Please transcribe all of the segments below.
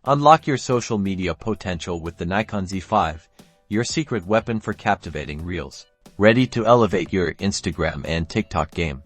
Unlock your social media potential with the Nikon Z5, your secret weapon for captivating reels. Ready to elevate your Instagram and TikTok game.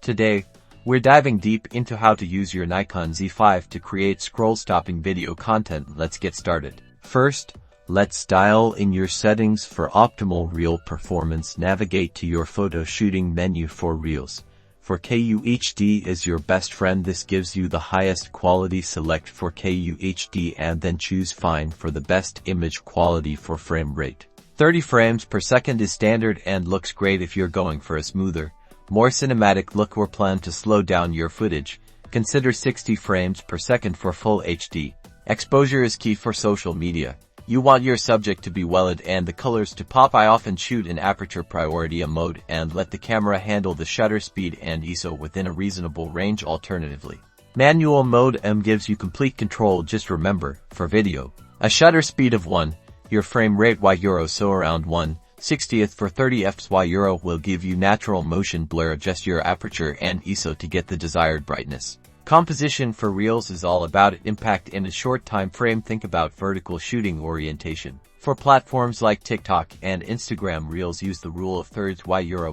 Today, we're diving deep into how to use your Nikon Z5 to create scroll-stopping video content. Let's get started. First, let's dial in your settings for optimal reel performance. Navigate to your photo shooting menu for reels. 4K UHD is your best friend. This gives you the highest quality. Select 4K UHD and then choose Fine for the best image quality for frame rate. 30 frames per second is standard and looks great if you're going for a smoother, more cinematic look or plan to slow down your footage. Consider 60 frames per second for full HD. Exposure is key for social media. You want your subject to be well-lit and the colors to pop. I often shoot in aperture priority mode and let the camera handle the shutter speed and ISO within a reasonable range. Alternatively, manual mode gives you complete control. Just remember, for video, a shutter speed of 1, your frame rate €, so around 1/60th for 30 fps €, will give you natural motion blur. Adjust your aperture and ISO to get the desired brightness. Composition for reels is all about impact in a short time frame. Think about vertical shooting orientation. For platforms like TikTok and Instagram, reels use the rule of thirds.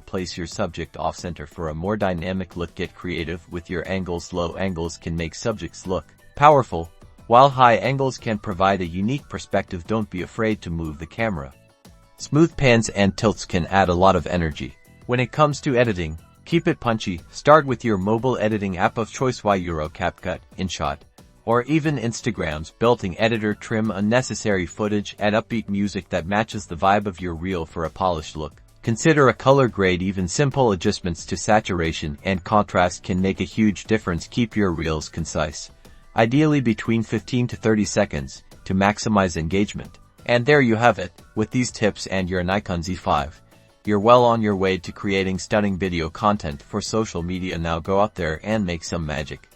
Place your subject off-center for a more dynamic look. Get creative with your angles. Low angles can make subjects look powerful, while high angles can provide a unique perspective. Don't be afraid to move the camera. Smooth pans and tilts can add a lot of energy. When it comes to editing, keep it punchy. Start with your mobile editing app of choice, CapCut, InShot, or even Instagram's built-in editor. Trim unnecessary footage. Add upbeat music that matches the vibe of your reel for a polished look. Consider a color grade. Even simple adjustments to saturation and contrast can make a huge difference. Keep your reels concise, ideally between 15 to 30 seconds, to maximize engagement. And there you have it. With these tips and your Nikon Z5, you're well on your way to creating stunning video content for social media. Now go out there and make some magic.